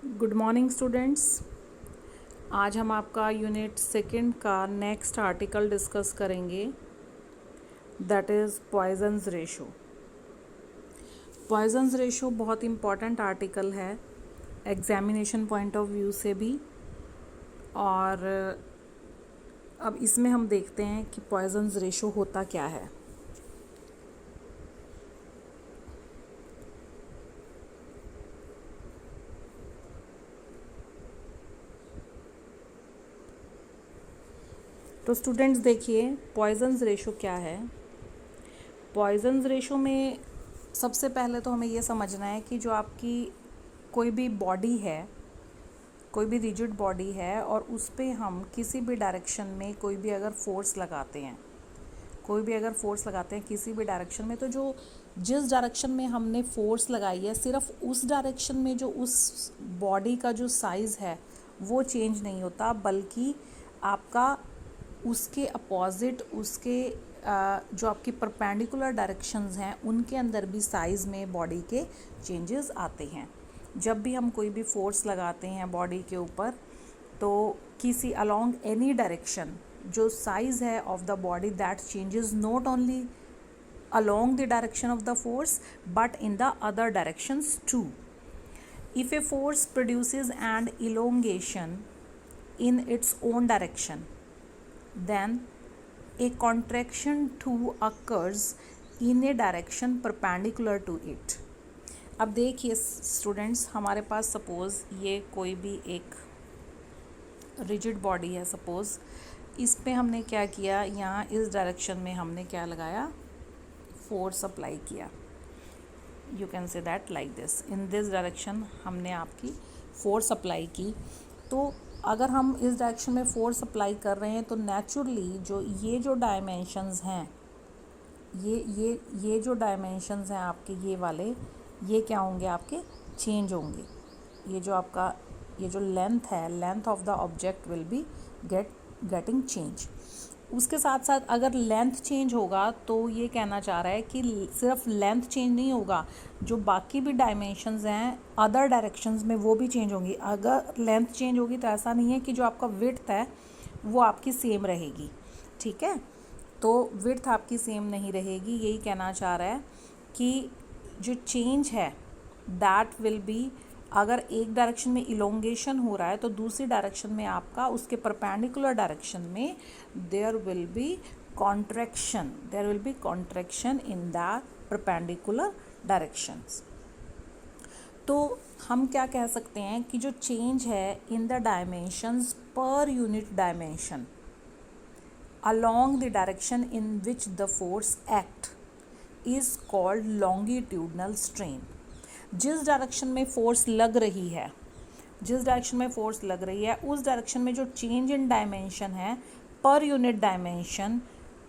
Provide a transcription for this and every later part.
Good morning students. आज हम आपका यूनिट सेकंड का नेक्स्ट आर्टिकल डिस्कस करेंगे, that is Poisson's ratio. Poisson's ratio बहुत इम्पॉर्टेंट आर्टिकल है एग्जामिनेशन पॉइंट ऑफ व्यू से भी। और अब इसमें हम देखते हैं कि पॉइजन्स रेशो होता क्या है। तो स्टूडेंट्स देखिए, पॉइजन्स रेशो क्या है। पॉइजन्स रेशो में सबसे पहले तो हमें ये समझना है कि जो आपकी कोई भी बॉडी है, कोई भी रिजिड बॉडी है और उस पर हम किसी भी डायरेक्शन में कोई भी अगर फोर्स लगाते हैं, किसी भी डायरेक्शन में, तो जो जिस डायरेक्शन में हमने फोर्स लगाई है, सिर्फ उस डायरेक्शन में जो उस बॉडी का जो साइज़ है वो चेंज नहीं होता, बल्कि आपका उसके अपोजिट, उसके जो आपकी परपेंडिकुलर डायरेक्शंस हैं उनके अंदर भी साइज़ में बॉडी के चेंजेस आते हैं। जब भी हम कोई भी फोर्स लगाते हैं बॉडी के ऊपर, तो किसी अलोंग एनी डायरेक्शन जो साइज़ है of the body that changes not only along the direction of the force but in the other directions too. If a force produces an elongation in its own direction, then a contraction too occurs in a direction perpendicular to it. अब देखिए students, हमारे पास suppose ये कोई भी एक rigid body है, suppose इस पे हमने क्या किया, यहाँ इस डायरेक्शन में हमने क्या लगाया, फोर्स अप्लाई किया। You can say that like this, in this direction हमने आपकी फोर्स अप्लाई की। तो अगर हम इस डायरेक्शन में फोर्स अप्लाई कर रहे हैं तो नेचुरली जो डायमेंशंस हैं, ये जो डायमेंशंस हैं आपके, ये वाले, ये क्या होंगे, आपके चेंज होंगे। ये जो लेंथ है, length of the object will be getting change. उसके साथ साथ अगर लेंथ चेंज होगा तो ये कहना चाह रहा है कि सिर्फ लेंथ चेंज नहीं होगा, जो बाकी भी डायमेंशंस हैं अदर डायरेक्शंस में वो भी चेंज होंगी। अगर लेंथ चेंज होगी तो ऐसा नहीं है कि जो आपका विड्थ है वो आपकी सेम रहेगी, ठीक है। तो विड्थ आपकी सेम नहीं रहेगी, यही कहना चाह रहा है कि जो चेंज है दैट विल बी, अगर एक डायरेक्शन में इलोंगेशन हो रहा है तो दूसरी डायरेक्शन में आपका उसके परपेंडिकुलर डायरेक्शन में there will be contraction in the perpendicular directions. तो हम क्या कह सकते हैं कि जो चेंज है in the dimensions per unit dimension along the direction in which the force act is called longitudinal strain। जिस डायरेक्शन में फोर्स लग रही है, उस डायरेक्शन में जो चेंज इन डायमेंशन है पर यूनिट डायमेंशन,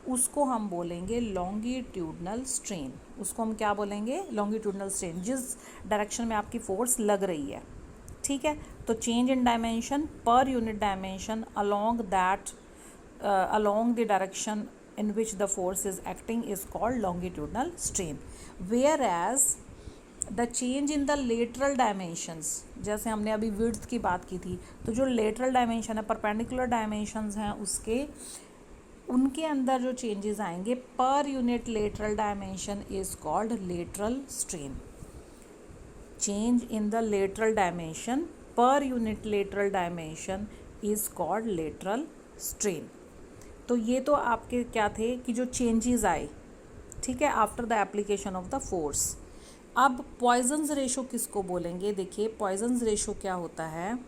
उसको हम बोलेंगे लॉन्गिट्यूडनल स्ट्रेन। उसको हम क्या बोलेंगे, लॉन्गिट्यूडनल स्ट्रेन, जिस डायरेक्शन में आपकी फोर्स लग रही है, ठीक है। तो change in dimension per unit dimension along the direction in which the force is acting is called longitudinal strain, whereas the change in the lateral dimensions, जैसे हमने अभी विड्थ की बात की थी, तो जो lateral dimension है, perpendicular dimensions हैं उनके अंदर जो changes आएंगे per unit lateral dimension is called lateral strain। change in the lateral dimension per unit lateral dimension is called lateral strain। तो ये तो आपके क्या थे कि जो चेंजेस आए, ठीक है, after the application of the force. अब पॉइजन्स रेशो किसको बोलेंगे, देखिए पॉइजन्स रेशो क्या होता है।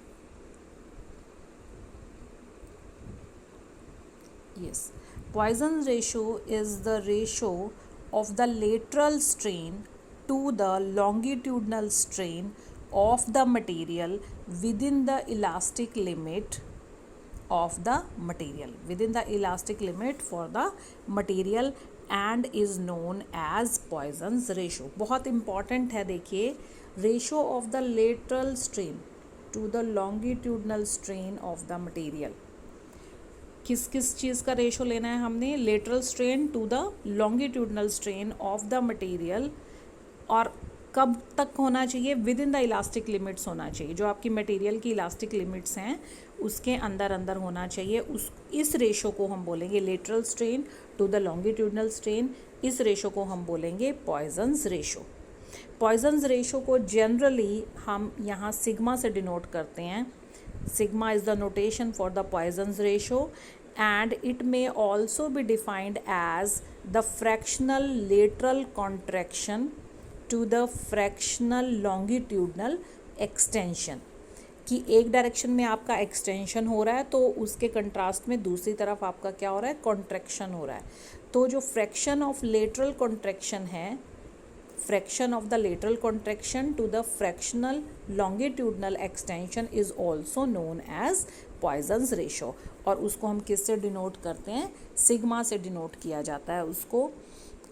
Yes, Poisson's ratio is the ratio of the lateral strain to the longitudinal strain of the material within the elastic limit of the material, within the elastic limit for the material and is known as Poisson's ratio। बहुत important है, देखिए, ratio of the lateral strain to the longitudinal strain of the material। किस किस चीज़ का ratio लेना है हमने, lateral strain to the longitudinal strain of the material, और कब तक होना चाहिए? With in the elastic limits होना चाहिए, जो आपकी मटेरियल की इलास्टिक लिमिट्स हैं उसके अंदर अंदर होना चाहिए। इस रेशो को हम बोलेंगे lateral strain to the longitudinal strain, इस रेशो को हम बोलेंगे पॉइजन्स रेशो। पॉइजन्स रेशो को जनरली हम यहाँ सिग्मा से डिनोट करते हैं। Sigma is the notation for the Poisson's ratio and it may also be defined as the fractional lateral contraction to the fractional longitudinal extension, कि एक direction में आपका एक्सटेंशन हो रहा है तो उसके कंट्रास्ट में दूसरी तरफ आपका क्या हो रहा है? कॉन्ट्रैक्शन हो रहा है। तो जो फ्रैक्शन ऑफ लेटरल कॉन्ट्रैक्शन है, fraction of the lateral contraction to the fractional longitudinal extension is also known as Poisson's ratio, और उसको हम किससे डिनोट करते हैं? सिग्मा से डिनोट किया जाता है उसको।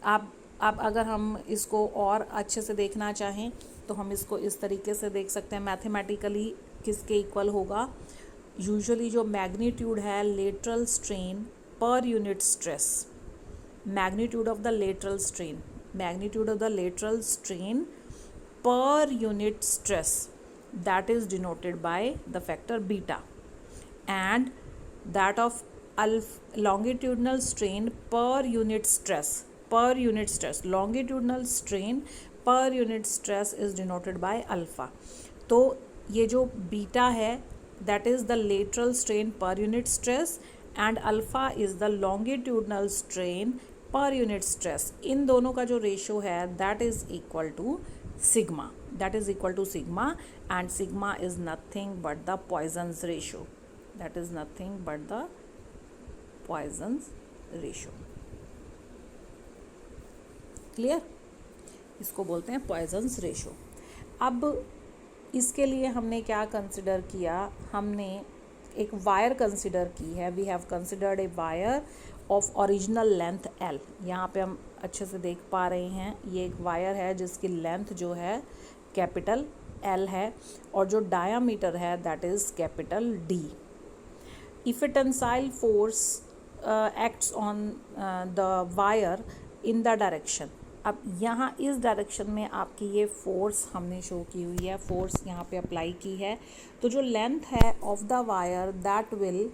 अब अगर हम इसको और अच्छे से देखना चाहें तो हम इसको इस तरीके से देख सकते हैं, मैथमेटिकली किसके इक्वल होगा? यूजुअली जो मैग्नीट्यूड है लेटरल स्ट्रेन पर unit stress, magnitude of the lateral strain, magnitude of the lateral strain per unit stress, that is denoted by the factor beta, and that of longitudinal strain per unit stress, longitudinal strain per unit stress is denoted by alpha। तो ये जो beta है that is the lateral strain per unit stress and alpha is the longitudinal strain पर unit stress, इन दोनों का जो ratio है that is equal to sigma, and sigma is nothing but the Poisson's ratio, that is nothing but the Poisson's ratio. Clear? इसको बोलते हैं poisons ratio. अब इसके लिए हमने क्या कंसिडर किया? हमने एक वायर कंसिडर की है। We have considered a wire of original length L। यहाँ पे हम अच्छे से देख पा रहे हैं, ये एक वायर है जिसकी लेंथ जो है कैपिटल L है और जो डायामीटर है that is capital D। If A tensile force acts on the wire in the direction, अब यहाँ इस डायरेक्शन में आपकी ये फोर्स हमने शो की हुई है, फोर्स यहाँ पे अप्लाई की है, तो जो लेंथ है of the wire that will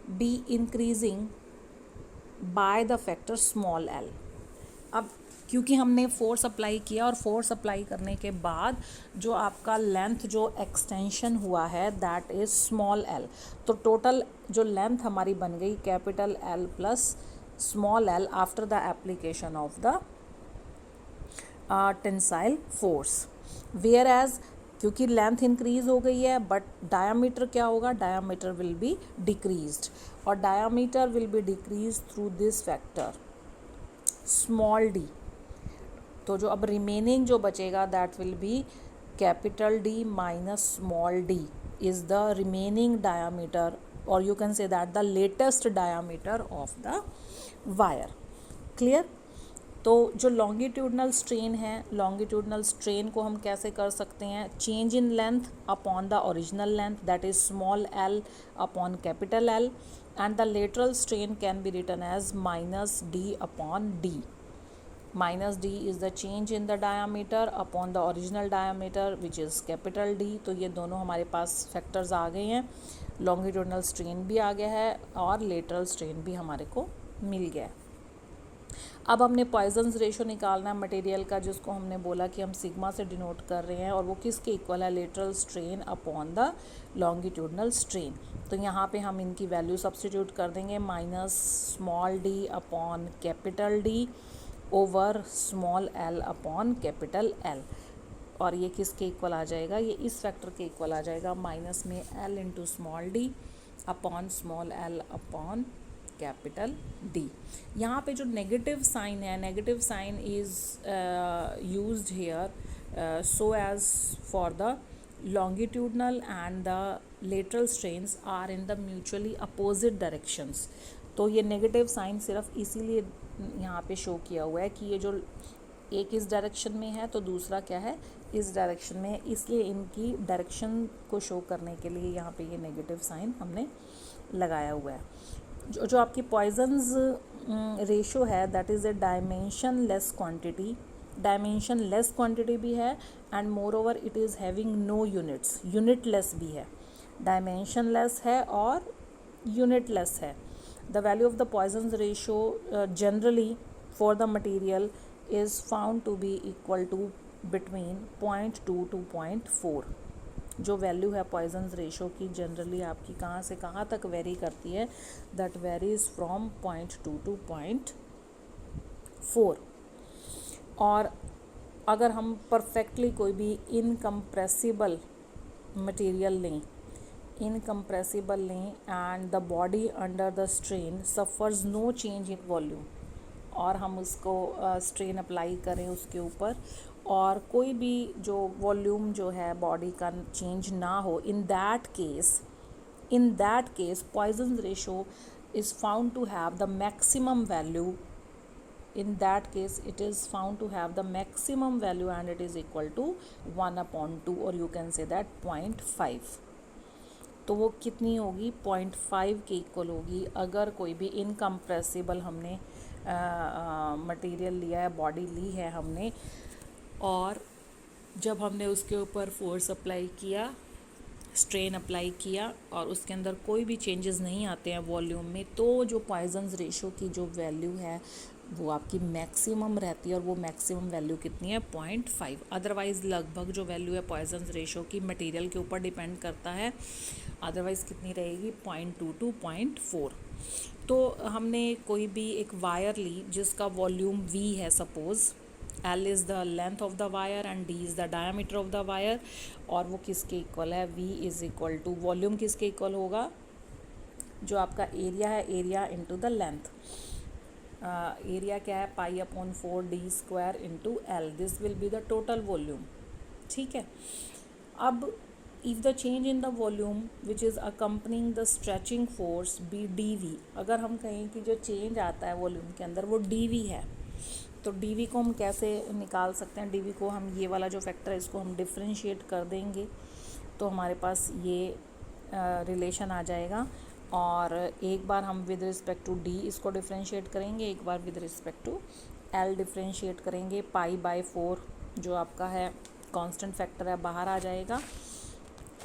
be increasing by the factor small l। अब क्योंकि हमने फोर्स अप्लाई किया और फोर्स अप्लाई करने के बाद जो आपका लेंथ जो एक्सटेंशन हुआ है दैट इज़ स्मॉल l, तो टोटल जो लेंथ हमारी बन गई capital L plus small l after the application of the tensile force. Whereas क्योंकि लेंथ इंक्रीज हो गई है बट डायामीटर क्या होगा? डायामीटर विल बी डिक्रीज्ड, और diameter will be decrease through this factor small d। तो जो अब रिमेनिंग जो बचेगा that will be capital D minus small d is the remaining diameter, और you can say that the latest diameter of the wire. Clear? तो जो longitudinal strain है, longitudinal strain को हम कैसे कर सकते हैं? Change in length upon the original length that is small l upon capital L, and the lateral strain can be written as minus d upon d। Minus d is the change in the diameter upon the original diameter which is capital D। तो ये दोनों हमारे पास factors आ गए हैं, longitudinal strain भी आ गया है और लेटरल स्ट्रेन भी हमारे को मिल गया है। अब हमने पॉइजन्स रेशो निकालना है मटेरियल का, जिसको हमने बोला कि हम सिग्मा से डिनोट कर रहे हैं, और वो किसके इक्वल है? Lateral strain upon the longitudinal strain. तो यहाँ पे हम इनकी वैल्यू सब्स्टिट्यूट कर देंगे, minus small d upon capital D over small l upon capital L, और ये किसके इक्वल आ जाएगा? ये इस फैक्टर के इक्वल आ जाएगा, माइनस में l into small d upon small l upon capital D। यहाँ पे जो नेगेटिव साइन है, negative sign is used here so as for the longitudinal and the lateral strains are in the mutually opposite directions। तो ये negative sign सिर्फ इसीलिए यहाँ पे शो किया हुआ है कि ये जो एक इस डायरेक्शन में है तो दूसरा क्या है? इस डायरेक्शन में है, इसलिए इनकी डायरेक्शन को शो करने के लिए यहाँ पे ये नेगेटिव साइन हमने लगाया हुआ है। जो आपकी पॉइजन्स रेशो है that is a dimensionless quantity dimensionless quantity भी है and moreover it is having no units, unitless भी है, डायमेंशन लेस है और यूनिट लेस है. The value of the Poisson's ratio generally for the material is found to be equal to between 0.2 to 0.4. जो value है poisons ratio की generally आपकी कहाँ से कहाँ तक वेरी करती है, दैट वेरीज फ्रॉम 0.2 to 0.4. और अगर हम परफेक्टली कोई भी इनकम्प्रेसिबल मटेरियल लें, इनकम्प्रेसिबल लें and the body under the strain suffers no change in volume, और हम उसको स्ट्रेन अप्लाई करें उसके ऊपर और कोई भी जो वॉल्यूम जो है बॉडी का चेंज ना हो, in that case Poisson's ratio is found to have the maximum value. In that case it is found to have the maximum value and it is equal to 1/2 or you can say that 0.5. तो वो कितनी होगी, 0.5 के equal होगी अगर कोई भी incompressible हमने मटेरियल लिया है, बॉडी ली है हमने, और जब हमने उसके ऊपर फोर्स अप्लाई किया, स्ट्रेन अप्लाई किया और उसके अंदर कोई भी चेंजेस नहीं आते हैं वॉल्यूम में, तो जो पॉइजन्स रेशो की जो वैल्यू है वो आपकी मैक्सिमम रहती है. और वो मैक्सिमम वैल्यू कितनी है, 0.5. अदरवाइज़ लगभग जो वैल्यू है पॉइजन्स रेशो की मटेरियल के ऊपर डिपेंड करता है, अदरवाइज़ कितनी रहेगी, 0.2 to 0.4. तो हमने कोई भी एक वायर ली जिसका वॉल्यूम V है, suppose L is the length of the wire and D is the diameter of the wire, और वो किसके इक्वल है, V is equal to volume किसके इक्वल होगा, जो आपका एरिया है, area into the length. Area क्या है, π/4d² into L. This will be the total volume. ठीक है. अब if the change in the volume which is accompanying the stretching force B dV, अगर हम कहें कि जो चेंज आता है वॉल्यूम के अंदर वो dV है, तो dV को हम कैसे निकाल सकते हैं, dV को हम ये वाला जो फैक्टर है इसको हम डिफ्रेंशिएट कर देंगे तो हमारे पास ये रिलेशन आ जाएगा. और एक बार हम विद रिस्पेक्ट टू D इसको डिफ्रेंशिएट करेंगे, एक बार with respect to L differentiate करेंगे. π/4 जो आपका है कांस्टेंट फैक्टर है बाहर आ जाएगा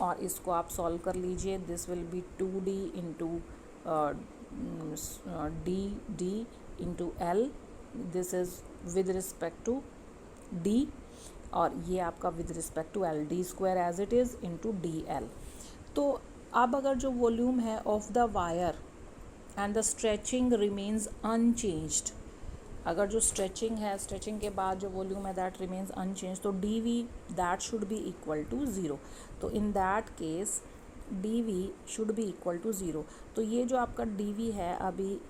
और इसको आप सॉल्व कर लीजिए. This will be 2D into D into L. This is with respect to D और ये आपका with respect to L, D² as it is into DL. तो अब अगर जो वॉल्यूम है of the wire and the stretching remains unchanged, अगर जो स्ट्रेचिंग है, स्ट्रेचिंग के बाद जो वॉल्यूम है दैट रिमेन्स अनचेंज, तो dV that should be equal to 0. तो in that case dV should be equal to 0. तो ये जो आपका dV है, अभी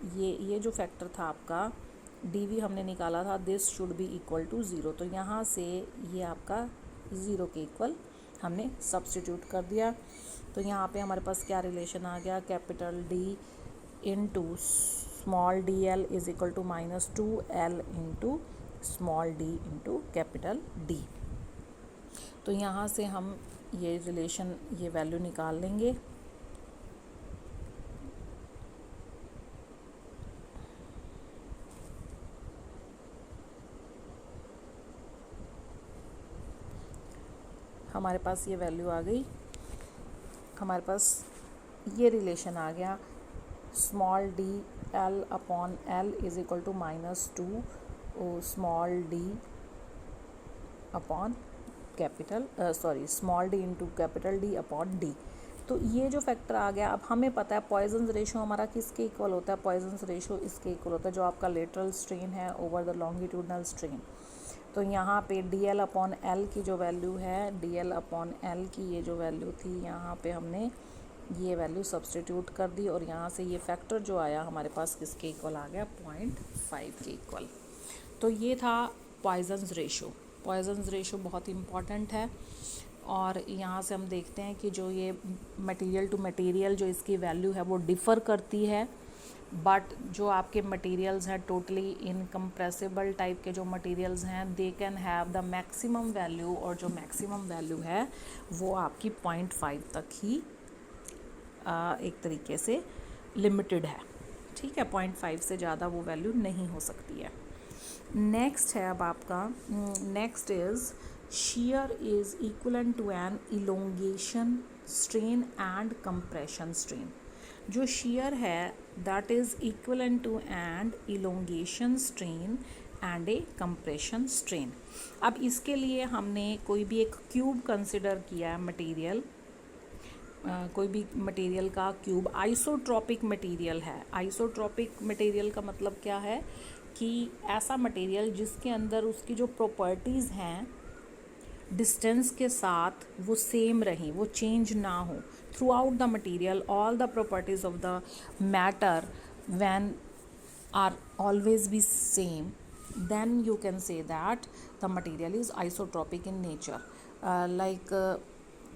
ये जो फैक्टर था आपका dV हमने निकाला था, this should be equal to 0. तो यहाँ से ये आपका 0 के इक्वल हमने सब्स्टिट्यूट कर दिया. तो यहाँ पे हमारे पास क्या रिलेशन आ गया, capital D into small dl is equal to -2L into small d into capital D. तो यहाँ से हम ये रिलेशन, ये वैल्यू निकाल लेंगे. हमारे पास ये वैल्यू आ गई, हमारे पास ये रिलेशन आ गया, small d L/L is equal to -2 small d upon capital small d into capital D upon D. तो ये जो फैक्टर आ गया, अब हमें पता है पॉइजन्स रेशो हमारा किसके इक्वल होता है, पॉइजन्स रेशो इसके इक्वल होता है जो आपका लेटरल स्ट्रेन है ओवर द लॉन्गिट्यूडनल स्ट्रेन. तो यहाँ पे DL/L की जो वैल्यू है, DL/L की ये जो वैल्यू थी, यहाँ पे हमने ये वैल्यू सब्स्टिट्यूट कर दी और यहाँ से ये फैक्टर जो आया हमारे पास किसके इक्वल आ गया, 0.5 के इक्वल. तो ये था पॉइजन्स रेशो. पॉइजन्स रेशो बहुत इम्पॉर्टेंट है और यहाँ से हम देखते हैं कि जो ये मटेरियल टू मटेरियल जो इसकी वैल्यू है वो डिफ़र करती है, बट जो आपके मटेरियल्स हैं टोटली इनकम्प्रेसिबल टाइप के जो मटेरियल्स हैं, they can have the maximum value, और जो मैक्सिमम वैल्यू है वो आपकी 0.5 तक ही एक तरीके से लिमिटेड है. ठीक है, 0.5 से ज़्यादा वो वैल्यू नहीं हो सकती है. नेक्स्ट है अब आपका, next is shear is equivalent to an elongation strain and compression strain. जो shear है that is equivalent to an elongation strain and a compression strain. अब इसके लिए हमने कोई भी एक क्यूब कंसिडर किया है मटेरियल, कोई भी मटेरियल का क्यूब आइसोट्रॉपिक मटेरियल है. आइसोट्रॉपिक मटेरियल का मतलब क्या है कि ऐसा मटेरियल जिसके अंदर उसकी जो प्रॉपर्टीज़ हैं डिस्टेंस के साथ वो सेम रहें, वो चेंज ना हो throughout the material. All the properties of the matter when are always be same, then you can say that the material is isotropic in nature. like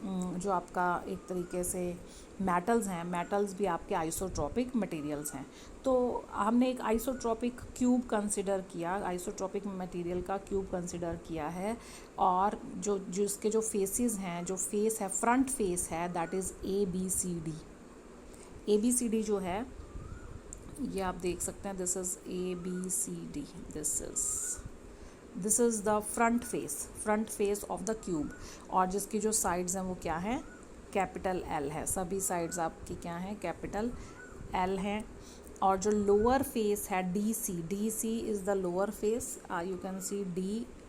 जो आपका एक तरीके से मेटल्स हैं, मेटल्स भी आपके आइसोट्रॉपिक मटेरियल्स हैं. तो हमने एक आइसोट्रॉपिक क्यूब कंसिडर किया, आइसोट्रॉपिक मटेरियल का क्यूब कंसिडर किया है. और जो जिसके जो फेसेस हैं, जो फेस है, फ्रंट फेस है, दैट इज़ ABCD. ABCD जो है ये आप देख सकते हैं, this is ABCD, this is the front face of the cube. और जिसकी जो साइड्स हैं वो क्या है, कैपिटल L है. सभी साइड्स आपकी क्या हैं, कैपिटल L हैं. और जो लोअर फेस है DC is the lower face. You can see D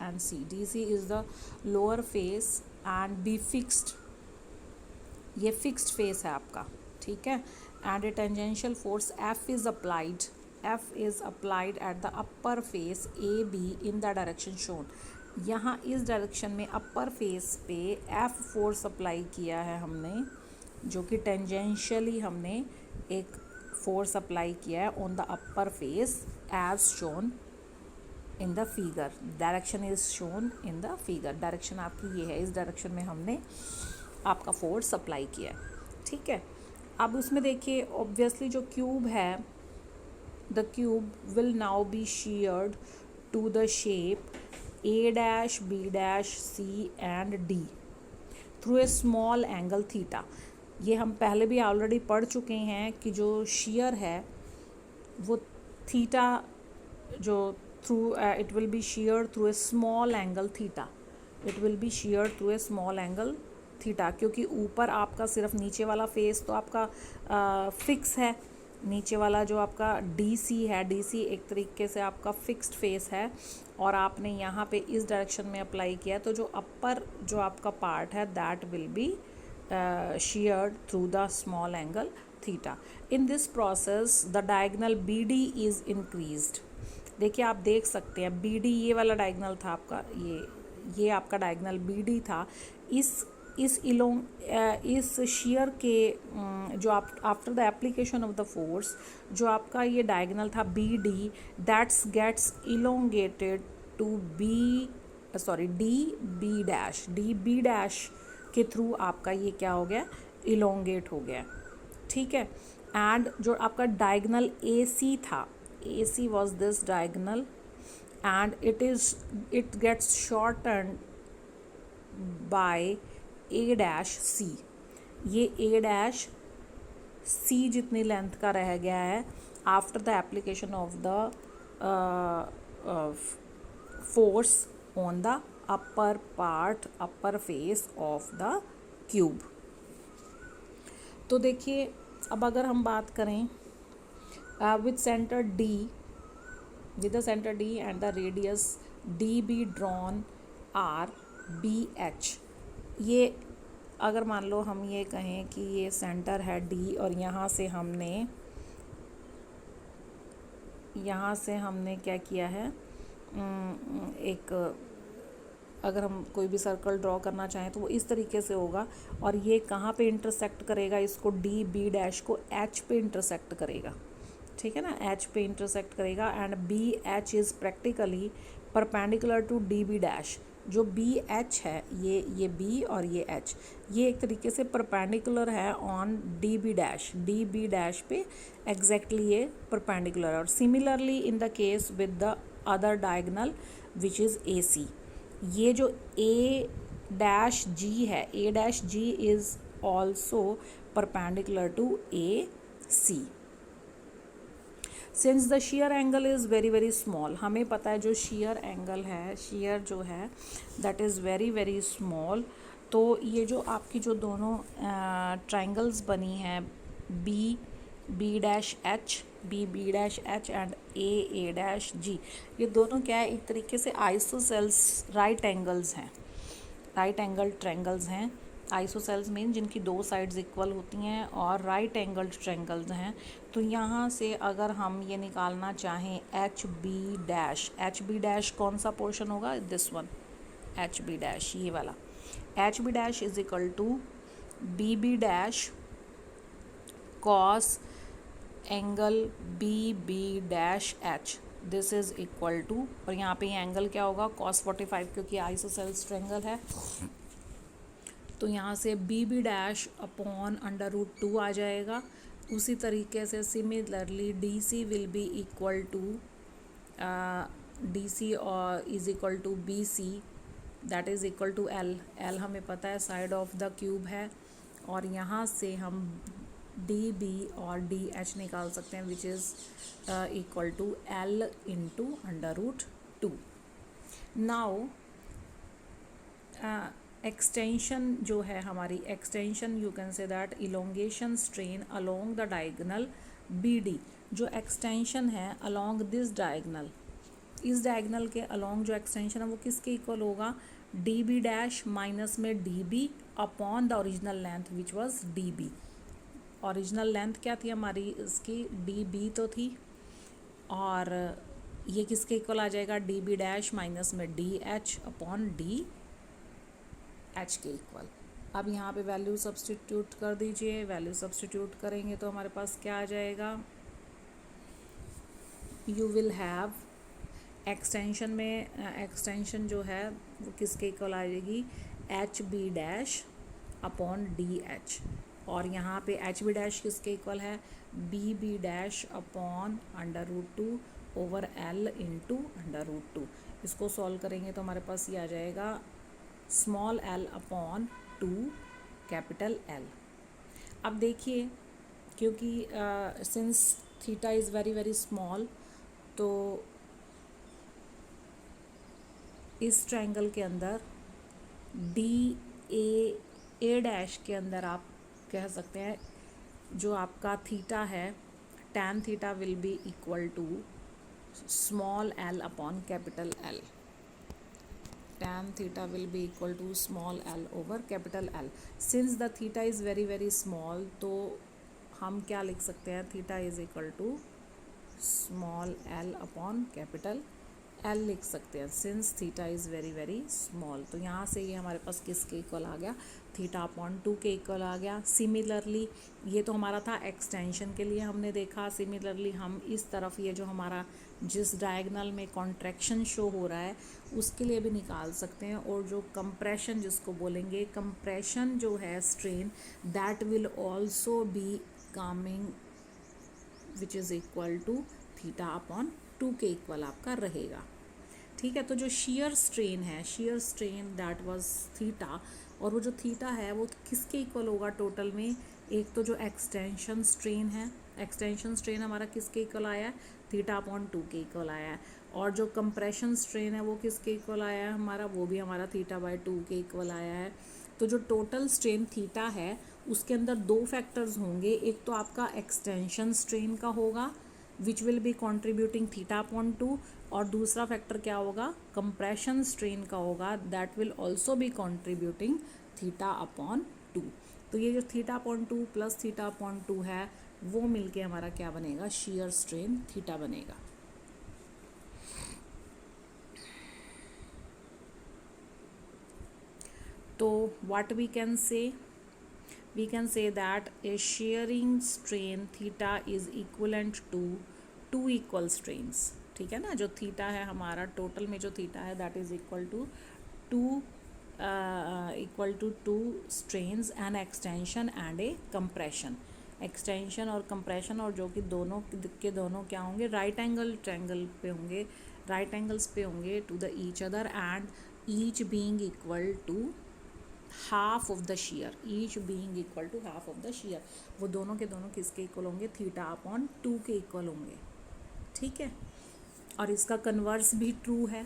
and C. DC is the lower face and B fixed, ये फिक्स्ड फेस है आपका, ठीक है. and a tangential force F is applied at the upper face AB in the direction shown. यहाँ इस direction में अपर face पे F force apply किया है हमने, जो कि टेंजेंशियली हमने एक फोर्स अप्लाई किया है on the upper face as shown in the figure. Direction is shown in the figure. Direction आपकी ये है, इस डायरेक्शन में हमने आपका फोर्स अप्लाई किया है, ठीक है. अब उसमें देखिए ऑब्वियसली जो क्यूब है, the cube will now be sheared to the shape A' B' C and D through a small angle theta. ये हम पहले भी ऑलरेडी पढ़ चुके हैं कि जो shear है वो थीटा, जो through it will be sheared through a small angle theta. It will be sheared through a small angle theta, क्योंकि ऊपर आपका सिर्फ नीचे वाला फेस तो आपका फिक्स है. नीचे वाला जो आपका DC है, DC एक तरीके से आपका फिक्स्ड फेस है, और आपने यहाँ पे इस डायरेक्शन में अप्लाई किया, तो जो अपर जो आपका पार्ट है that will B sheared through the small angle theta. In this process the diagonal BD is increased. देखिए आप देख सकते हैं BD, ये वाला डायगनल था आपका, ये आपका डायगनल BD था. इस शेयर के जो आप after the application of the force जो आपका ये डायगनल था BD, that's gets elongated to DB' के थ्रू आपका ये क्या हो गया, इलोंगेट हो गया, ठीक है. एंड जो आपका डायगनल AC था, AC was this diagonal and it gets shorten by A'(C). ये A'(C) जितनी लेंथ का रह गया है after the application of the force on the upper face of the cube. तो देखिए अब अगर हम बात करें with centre D and the radius DB drawn are BH. ये अगर मान लो हम ये कहें कि ये सेंटर है D और यहाँ से हमने क्या किया है, एक अगर हम कोई भी सर्कल ड्रॉ करना चाहें तो वो इस तरीके से होगा, और ये कहाँ पे इंटरसेक्ट करेगा, इसको DB' को H पे इंटरसेक्ट करेगा, ठीक है ना, H पे इंटरसेक्ट करेगा. And BH is practically perpendicular to DB'. जो BH है, ये B और ये H, ये एक तरीके से परपेंडिकुलर है ऑन DB' पे एग्जैक्टली ये परपेंडिकुलर है. और similarly in the case with the other diagonal which is AC. ये जो A' है, A' is also perpendicular to AC. Since the shear angle is very very small, हमें पता है जो shear एंगल है, shear जो है that is very very small, तो ये जो आपकी जो दोनों ट्राइंगल्स बनी हैं B B dash H, B dash H and A dash G, ये दोनों क्या है, एक तरीके से आइसोसेल्स राइट एंगल्स हैं, राइट एंगल ट्रायंगल्स हैं। आइसोसेल्स मीन जिनकी दो साइड्स इक्वल होती हैं और राइट एंगल्ड ट्रायंगल्स हैं। तो यहाँ से अगर हम ये निकालना चाहें एच बी डैश कौन सा पोर्शन होगा, this one, H B dash ये वाला, H B dash is equal to B dash cos angle B dash H, this is equal to, और यहाँ पे ये एंगल क्या होगा cos 45, क्योंकि आइसोसेल्स ट्रायंगल है, तो यहाँ से B dash upon under root 2 आ जाएगा। उसी तरीके से similarly D C will be equal to D C और is equal to B C, that is equal to L हमें पता है साइड ऑफ द क्यूब है, और यहाँ से हम डी बी और डी एच निकाल सकते हैं which is equal to L into under root 2। Now extension जो है हमारी, extension you can say that elongation strain along the diagonal B D, जो एक्सटेंशन है अलोंग दिस डायगोनल, इस डायगोनल के अलोंग जो एक्सटेंशन है वो किसके इक्वल होगा, डी बी डैश माइनस में D B upon the original length which was D B. Original length क्या थी हमारी इसकी, डी बी तो थी, और ये किसके इक्वल आ जाएगा, डी बी डैश माइनस में D H upon D H के इक्वल। अब यहाँ पे वैल्यू सब्स्टिट्यूट कर दीजिए, वैल्यू सब्स्टिट्यूट करेंगे तो हमारे पास क्या आ जाएगा, यू विल हैव एक्सटेंशन में, एक्सटेंशन जो है वो किसके इक्वल आ जाएगी, H B dash upon D H, और यहाँ पे एच बी डैश किसके इक्वल है, B dash upon under root 2 over L into under root 2। इसको सॉल्व करेंगे तो हमारे पास ये आ जाएगा small L upon 2 capital L. अब देखिए क्योंकि since theta is very very small, तो इस ट्रायंगल के अंदर डी ए डैश के अंदर आप कह सकते हैं जो आपका थीटा है, tan theta will be equal to small L upon capital L, tan theta will be equal to small l over capital L। since the theta is very very small, तो हम क्या लिख सकते हैं, theta is equal to small l upon capital L लिख सकते हैं, since theta is very very small। तो यहाँ से ये हमारे पास किसके इक्वल आ गया, थीटा अपॉन 2 के इक्वल आ गया। सिमिलरली ये तो हमारा था एक्सटेंशन के लिए हमने देखा, सिमिलरली हम इस तरफ ये जो हमारा जिस डायगोनल में कॉन्ट्रैक्शन शो हो रहा है उसके लिए भी निकाल सकते हैं, और जो कंप्रेशन जिसको बोलेंगे, कंप्रेशन जो है strain, that will also be coming which is equal to theta upon 2 के इक्वल आपका रहेगा। ठीक है, तो जो शेयर स्ट्रेन है, shear strain that was theta, और वो जो थीटा है वो किसके इक्वल होगा टोटल में, एक तो जो एक्सटेंशन स्ट्रेन है, एक्सटेंशन स्ट्रेन हमारा किसके इक्वल आया है, थीटा अपॉन 2 के इक्वल आया है, और जो कंप्रेशन स्ट्रेन है वो किसके इक्वल आया है हमारा, वो भी हमारा थीटा बाय 2 के इक्वल आया है। तो जो टोटल स्ट्रेन थीटा है उसके अंदर दो फैक्टर्स होंगे, एक तो आपका एक्सटेंशन स्ट्रेन का होगा which will be contributing theta upon 2, और दूसरा फैक्टर क्या होगा, कंप्रेशन स्ट्रेन का होगा, that will also B contributing theta upon 2। तो ये जो theta upon 2 plus theta upon 2 है वो मिलके हमारा क्या बनेगा, शेयर स्ट्रेन थीटा बनेगा। तो what we can say, we can say that a shearing strain theta is equivalent to 2 equal strains। ठीक है ना, जो थीटा है हमारा टोटल में जो थीटा है that is equal to 2 strains, an extension and a compression. Extension और कंप्रेशन, और जो कि दोनों के दोनों क्या होंगे, राइट एंगल ट्रायंगल पे होंगे, राइट एंगल्स पे होंगे to the each other, and each being equal to half of the shear, each being equal to half of the shear. वो दोनों के दोनों किसके इक्वल होंगे, थीटा अपॉन 2 के इक्वल होंगे। ठीक है। और इसका कन्वर्स भी ट्रू है,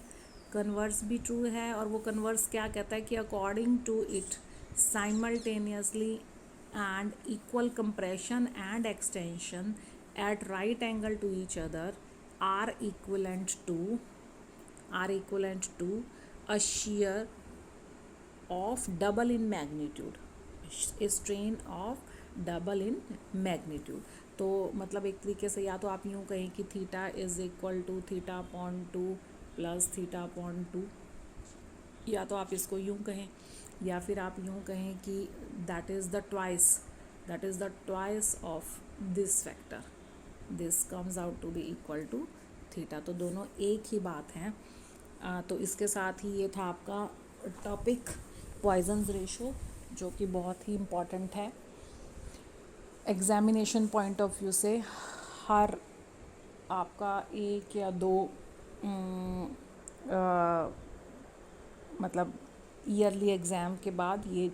कन्वर्स भी ट्रू है। और वो कन्वर्स क्या कहता है कि according to it simultaneously and equal compression and extension at right angle to each other are equivalent to a shear of double in magnitude, a strain of double in magnitude। तो मतलब एक तरीके से या तो आप यूँ कहें कि theta is equal to theta upon 2 plus theta upon 2, या तो आप इसको यूँ कहें, या फिर आप यूँ कहें कि that is the twice of this factor, this comes out to be equal to theta. तो दोनों एक ही बात है। तो इसके साथ ही ये था आपका टॉपिक पॉइजन्स रेशो, जो कि बहुत ही इम्पॉर्टेंट है एग्ज़ामिनेशन पॉइंट ऑफ व्यू से। हर आपका 1 या 2 मतलब ईयरली एग्ज़ाम के बाद ये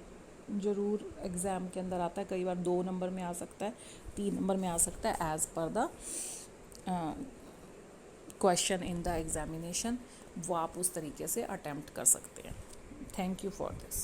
ज़रूर एग्ज़ाम के अंदर आता है। कई बार 2 नंबर में आ सकता है, 3 नंबर में आ सकता है, as per the question in the examination. वो आप उस तरीके से अटेम्प्ट कर सकते हैं। Thank you for this.